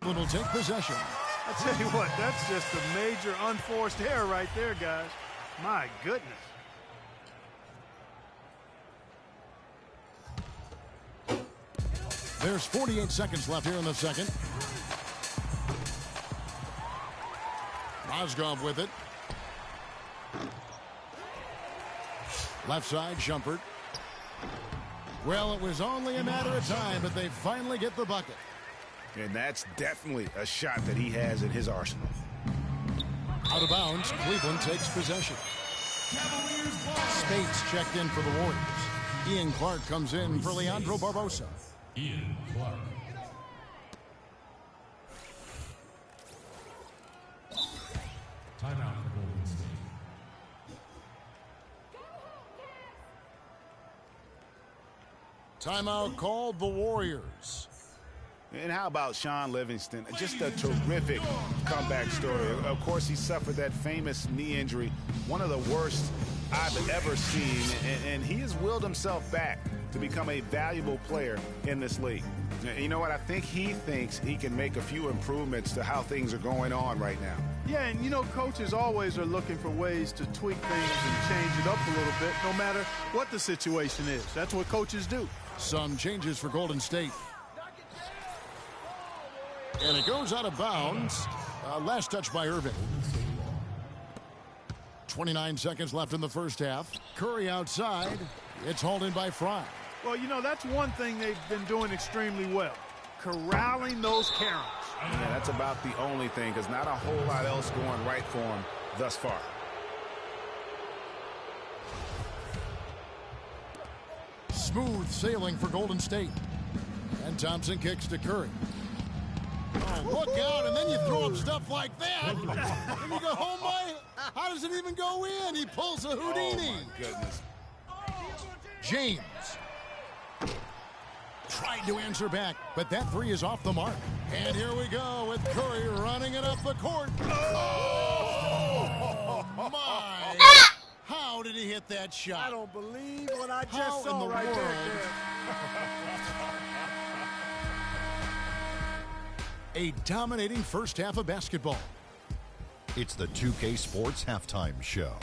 Will take possession. I tell you what, that's just a major unforced error right there, guys. My goodness. There's 48 seconds left here in the second. Mozgov with it. Left side, Shumpert. Well, it was only a matter of time, but they finally get the bucket. And that's definitely a shot that he has in his arsenal. Out of bounds, Cleveland takes possession. Spates checked in for the Warriors. Ian Clark comes in for Leandro Barbosa. Ian Clark. Timeout for Golden State. Timeout called the Warriors. And how about Sean Livingston? Just a terrific comeback story. Of course, he suffered that famous knee injury, one of the worst I've ever seen, and he has willed himself back to become a valuable player in this league. You know what? I think he thinks he can make a few improvements to how things are going on right now. Yeah, and you know, coaches always are looking for ways to tweak things and change it up a little bit, no matter what the situation is. That's what coaches do. Some changes for Golden State. And it goes out of bounds. Last touch by Irving. 29 seconds left in the first half. Curry outside. It's hauled in by Fry. Well, you know, that's one thing they've been doing extremely well. Corralling those Karens. Yeah, that's about the only thing, because not a whole lot else going right for him thus far. Smooth sailing for Golden State. And Thompson kicks to Curry. Oh, look out, and then you throw up stuff like that. And you go, oh my, how does it even go in? He pulls a Houdini. Oh, my goodness. James tried to answer back, but that three is off the mark. And here we go with Curry running it up the court. Oh, my. How did he hit that shot? I don't believe what I just saw right there. A dominating first half of basketball. It's the 2K Sports Halftime Show.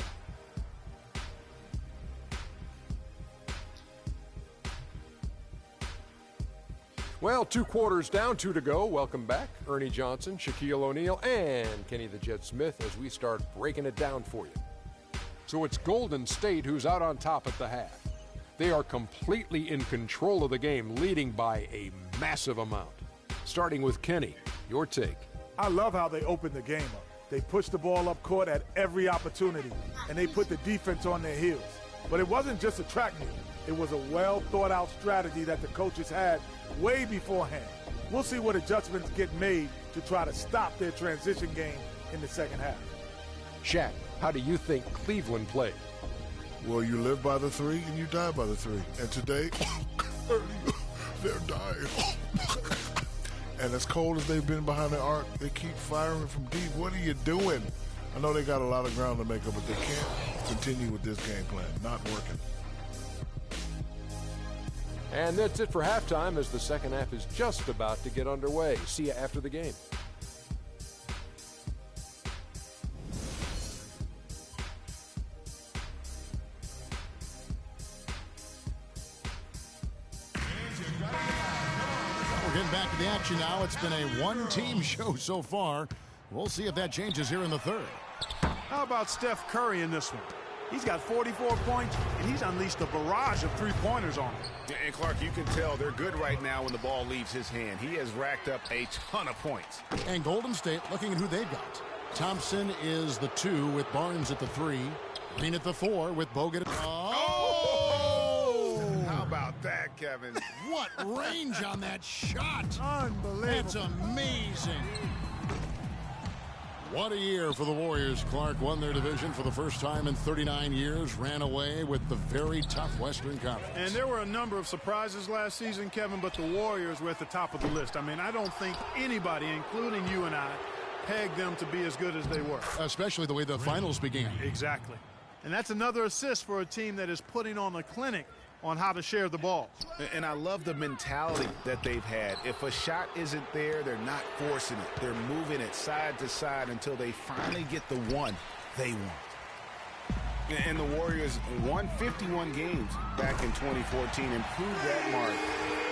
Well, 2 quarters down, 2 to go. Welcome back, Ernie Johnson, Shaquille O'Neal, and Kenny the Jet Smith as we start breaking it down for you. So it's Golden State who's out on top at the half. They are completely in control of the game, leading by a massive amount. Starting with Kenny, your take. I love how they opened the game up. They pushed the ball up court at every opportunity, and they put the defense on their heels. But it wasn't just a track meet. It was a well-thought-out strategy that the coaches had way beforehand. We'll see what adjustments get made to try to stop their transition game in the second half. Shaq, how do you think Cleveland played? Well, you live by the three and you die by the three. And today, they're dying. And as cold as they've been behind the arc, they keep firing from deep. What are you doing? I know they got a lot of ground to make up, but they can't continue with this game plan. Not working. And that's it for halftime as the second half is just about to get underway. See you after the game. We're getting back to the action now. It's been a one-team show so far. We'll see if that changes here in the third. How about Steph Curry in this one? He's got 44 points, and he's unleashed a barrage of three-pointers on him. Yeah, and Clark, you can tell they're good right now when the ball leaves his hand. He has racked up a ton of points. And Golden State looking at who they've got. Thompson is the 2 with Barnes at the 3. Green at the 4 with Bogut. Oh! How about that, Kevin? What range on that shot. Unbelievable. That's amazing. What a year for the Warriors. Clark won their division for the first time in 39 years, ran away with the very tough Western Conference. And there were a number of surprises last season, Kevin, but the Warriors were at the top of the list. I mean, I don't think anybody, including you and I, pegged them to be as good as they were. Especially the way the finals began. Exactly. And that's another assist for a team that is putting on a clinic on how to share the ball. And I love the mentality that they've had. If a shot isn't there, they're not forcing it. They're moving it side to side until they finally get the one they want. And the Warriors won 51 games back in 2014, improved that mark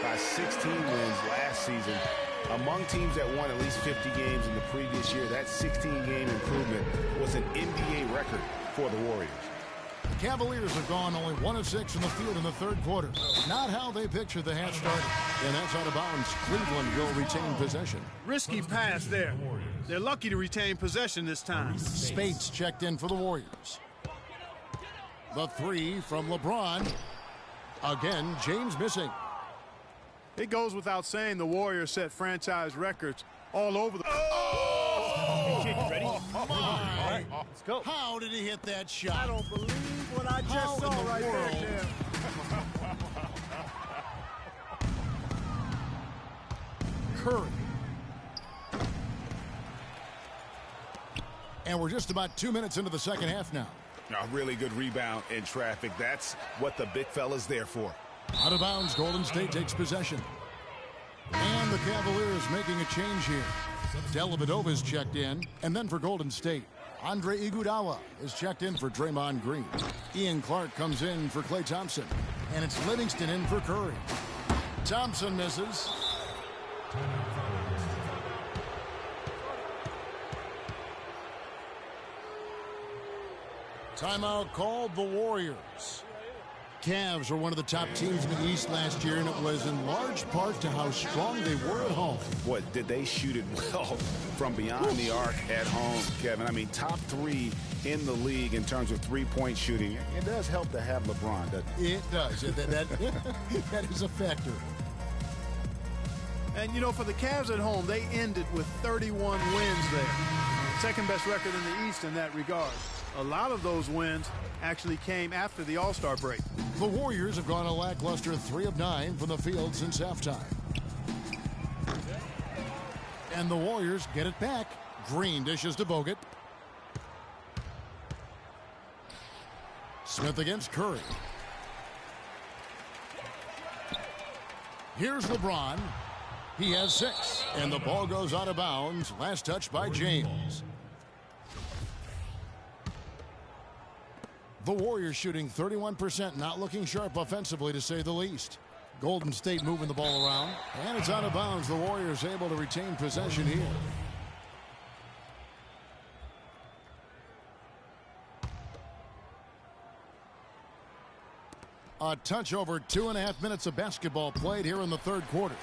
by 16 wins last season. Among teams that won at least 50 games in the previous year, that 16-game improvement was an NBA record for the Warriors. The Cavaliers have gone only 1 of 6 in the field in the third quarter. Not how they pictured the half started. And that's out of bounds. Cleveland will retain possession. Risky pass there. They're lucky to retain possession this time. Spates checked in for the Warriors. The 3 from LeBron. Again, James missing. It goes without saying the Warriors set franchise records all over the... Ready? Let's go. How did he hit that shot? I don't believe what I just saw right there. Curry. And we're just about 2 minutes into the second half now. A really good rebound in traffic. That's what the big fella's there for. Out of bounds, Golden State takes possession. And the Cavaliers making a change here. Dellavedova's checked in, and then for Golden State, Andre Iguodala is checked in for Draymond Green. Ian Clark comes in for Klay Thompson, and it's Livingston in for Curry. Thompson misses. Timeout called the Warriors. Cavs were one of the top teams in the East last year, and it was in large part to how strong they were at home. What, did they shoot it well from beyond the arc at home, Kevin? I mean, top 3 in the league in terms of three-point shooting. It does help to have LeBron, doesn't it? It does. That is a factor. And, you know, for the Cavs at home, they ended with 31 wins there. Second best record in the East in that regard. A lot of those wins actually came after the All-Star break. The Warriors have gone a lackluster 3 of 9 from the field since halftime. And the Warriors get it back. Green dishes to Bogut. Smith against Curry. Here's LeBron. He has 6. And the ball goes out of bounds. Last touch by James. The Warriors shooting 31%, not looking sharp offensively, to say the least. Golden State moving the ball around, and it's out of bounds. The Warriors able to retain possession here. A touch over 2.5 minutes of basketball played here in the third quarter.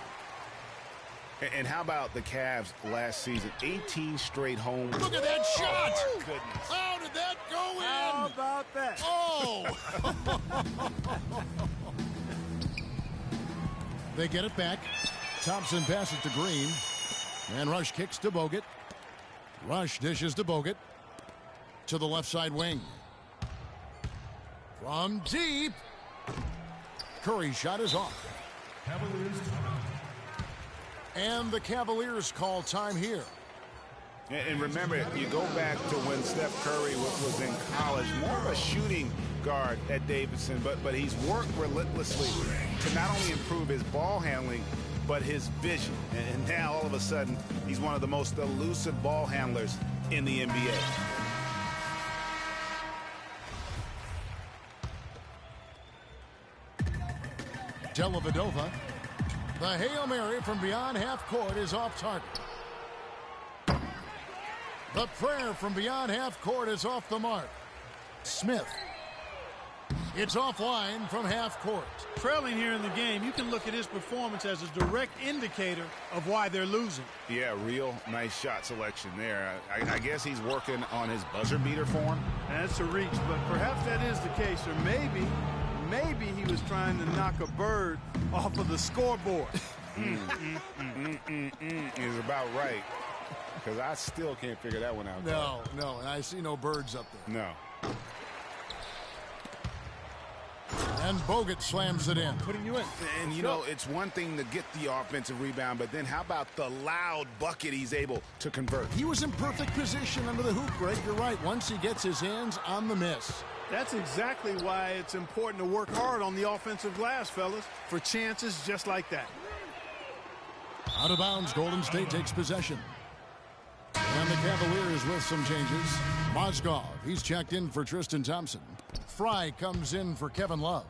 And how about the Cavs last season? 18 straight home. Look at that shot! Oh, my goodness. How did that go in? How about that? Oh! They get it back. Thompson passes to Green. And Rush kicks to Bogut. Rush dishes to Bogut. To the left side wing. From deep. Curry's shot is off. And the Cavaliers call time here. And remember, you go back to when Steph Curry was in college, more of a shooting guard at Davidson, but he's worked relentlessly to not only improve his ball handling, but his vision. And now, all of a sudden, he's one of the most elusive ball handlers in the NBA. Dellavedova. The Hail Mary from beyond half court is off target. The prayer from beyond half court is off the mark. Smith. It's offline from half court. Trailing here in the game, you can look at his performance as a direct indicator of why they're losing. Yeah, real nice shot selection there. I guess he's working on his buzzer beater form. That's a reach, but perhaps that is the case. Or maybe he was trying to knock a bird off of the scoreboard. Is about right. Because I still can't figure that one out. No, and I see no birds up there. No. And Bogut slams it in. Putting you in. And, you know, it's one thing to get the offensive rebound, but then how about the loud bucket he's able to convert? He was in perfect position under the hoop, Greg. You're right. Once he gets his hands on the miss. That's exactly why it's important to work hard on the offensive glass, fellas, for chances just like that. Out of bounds, Golden State takes possession. And the Cavaliers with some changes. Mozgov, he's checked in for Tristan Thompson. Fry comes in for Kevin Love.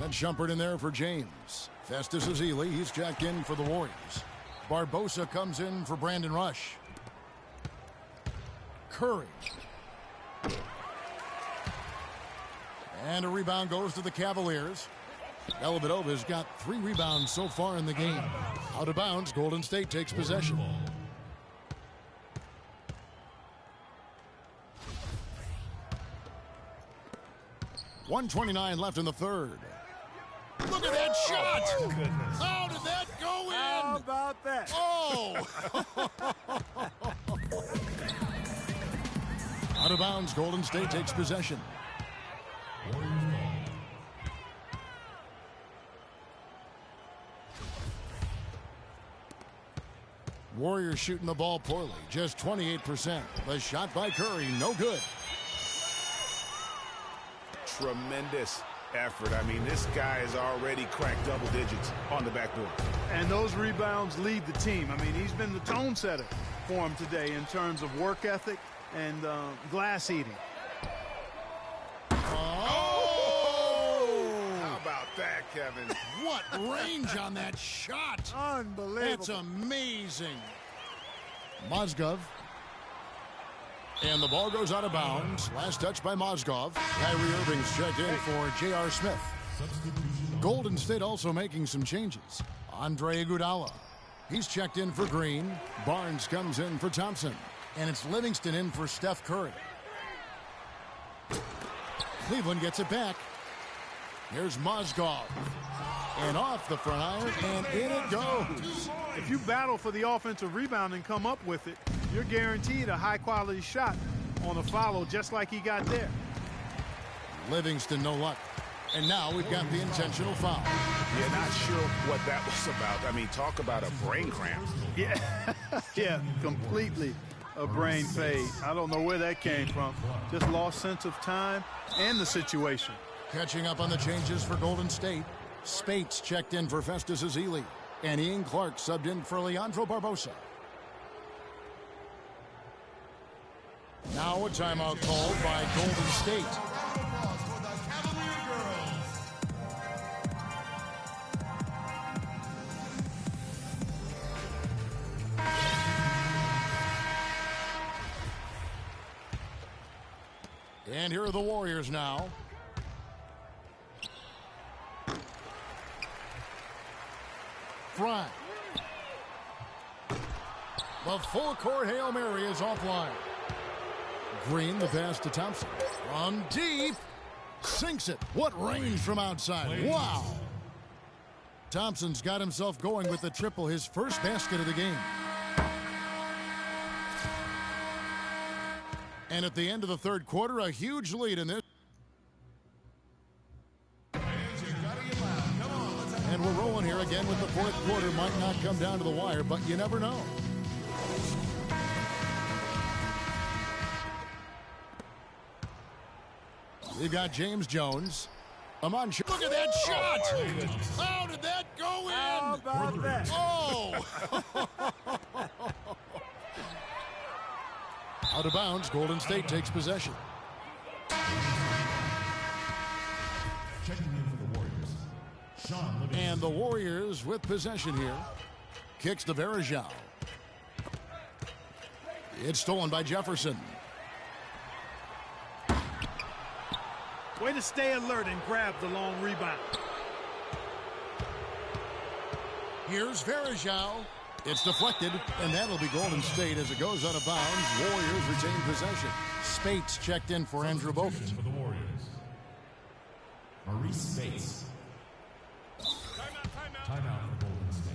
And Shumpert in there for James. Festus Ezeli, he's checked in for the Warriors. Barbosa comes in for Brandon Rush. Curry. And a rebound goes to the Cavaliers. Dellavedova's got 3 rebounds so far in the game. Out of bounds, Golden State takes possession. .129 left in the third. Look at that shot! Oh, goodness. How did that go in? How about that? Oh! Out of bounds, Golden State takes possession. Warriors shooting the ball poorly, just 28%. The shot by Curry, no good. Tremendous effort. I mean, this guy has already cracked double digits on the backboard. And those rebounds lead the team. I mean, he's been the tone setter for him today in terms of work ethic and glass eating. How about that, Kevin? What range on that shot. Unbelievable. That's amazing. Mozgov. And the ball goes out of bounds. Last touch by Mozgov. Kyrie Irving's checked in for J.R. Smith. Golden State also making some changes. Andre Iguodala. He's checked in for Green. Barnes comes in for Thompson. And it's Livingston in for Steph Curry. Cleveland gets it back. Here's Mozgov. And off the front iron, and in it goes. If you battle for the offensive rebound and come up with it, you're guaranteed a high-quality shot on a follow just like he got there. Livingston, no luck. And now we've got the intentional foul. Yeah, not sure what that was about. I mean, talk about a brain cramp. Yeah, yeah, completely a brain fade. I don't know where that came from. Just lost sense of time and the situation. Catching up on the changes for Golden State. Spates checked in for Festus Ezeli. And Ian Clark subbed in for Leandro Barbosa. Now a timeout called by Golden State. And here are the Warriors now. Fry. The full-court Hail Mary is offline. Green, the pass to Thompson. From deep. Sinks it. What range from outside. Wow. Thompson's got himself going with the triple, his first basket of the game. And at the end of the third quarter, a huge lead in this. And we're rolling here again with the fourth quarter. Might not come down to the wire, but you never know. We got James Jones. Amon, look at that shot! How did that go in? How about that? Oh! Out of bounds, Golden State takes possession. Checking in for the Warriors. Sean Livingston. And the Warriors with possession here. Kicks to Varejao. It's stolen by Jefferson. Way to stay alert and grab the long rebound. Here's Varejao. It's deflected, and that'll be Golden State as it goes out of bounds. Warriors retain possession. Spates checked in for Andrew Bogut. For the Warriors. Maurice Spates. Timeout for Golden State.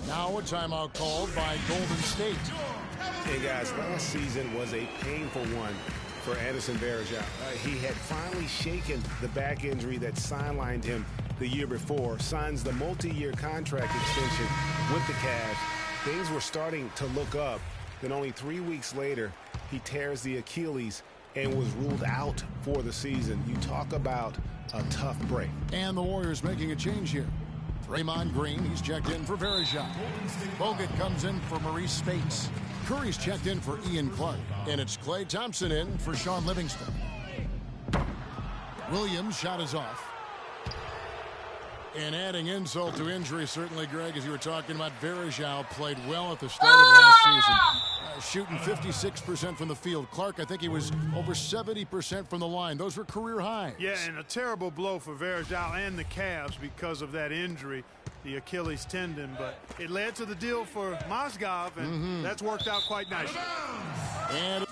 Now a timeout called by Golden State. Hey guys, last season was a painful one for Anderson Varejao. He had finally shaken the back injury that sidelined him the year before, signs the multi-year contract extension with the Cavs. Things were starting to look up. Then only 3 weeks later, he tears the Achilles and was ruled out for the season. You talk about a tough break. And the Warriors making a change here. Draymond Green, he's checked in for Varejao. Bogut comes in for Maurice Spates. Curry's checked in for Ian Clark. And it's Klay Thompson in for Sean Livingston. Williams' shot is off. And adding insult to injury, certainly, Greg, as you were talking about, Varejao played well at the start of last season. Shooting 56% from the field. Clark, I think he was over 70% from the line. Those were career highs. Yeah, and a terrible blow for Varejao and the Cavs because of that injury, the Achilles tendon. But it led to the deal for Mozgov, and that's worked out quite nicely. And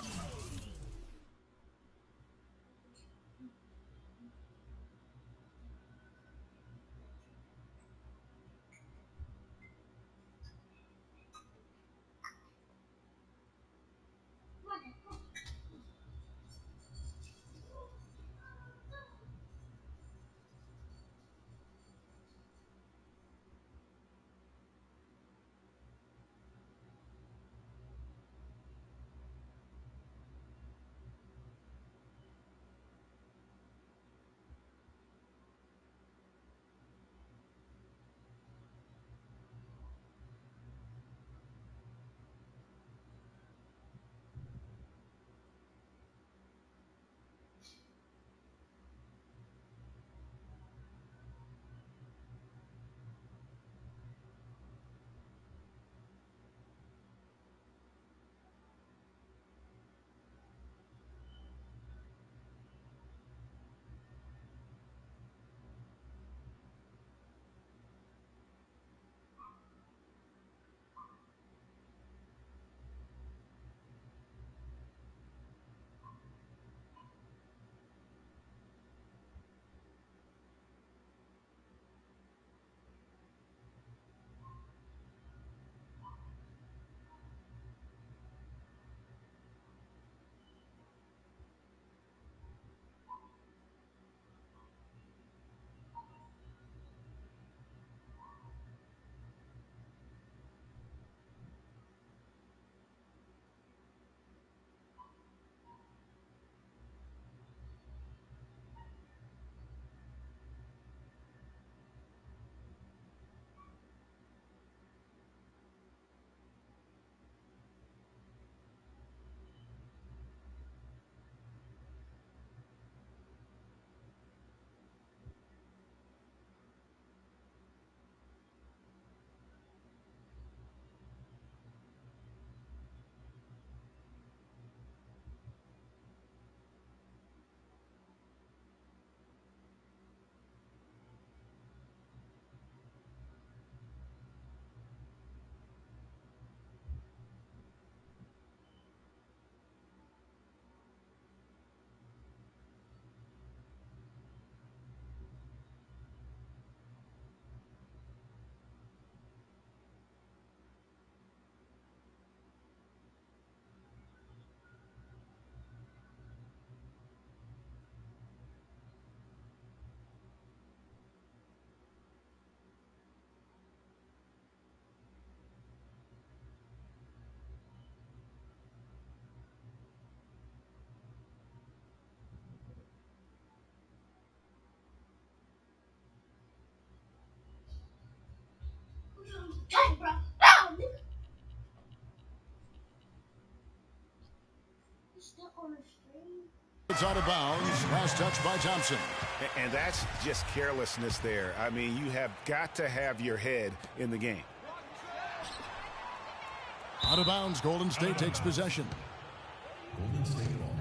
it's out of bounds. Last touch by Thompson. And that's just carelessness there. I mean, you have got to have your head in the game. Out of bounds, Golden State takes possession. Golden State ball.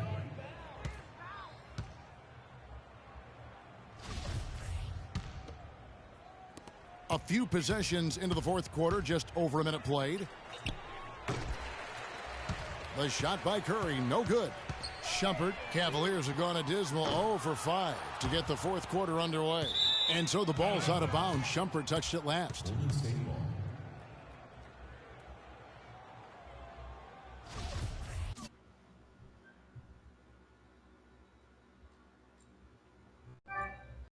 A few possessions into the fourth quarter, just over a minute played. The shot by Curry, no good. Shumpert, Cavaliers have gone a dismal 0 for 5 to get the fourth quarter underway. And so the ball's out of bounds. Shumpert touched it last. Golden State ball.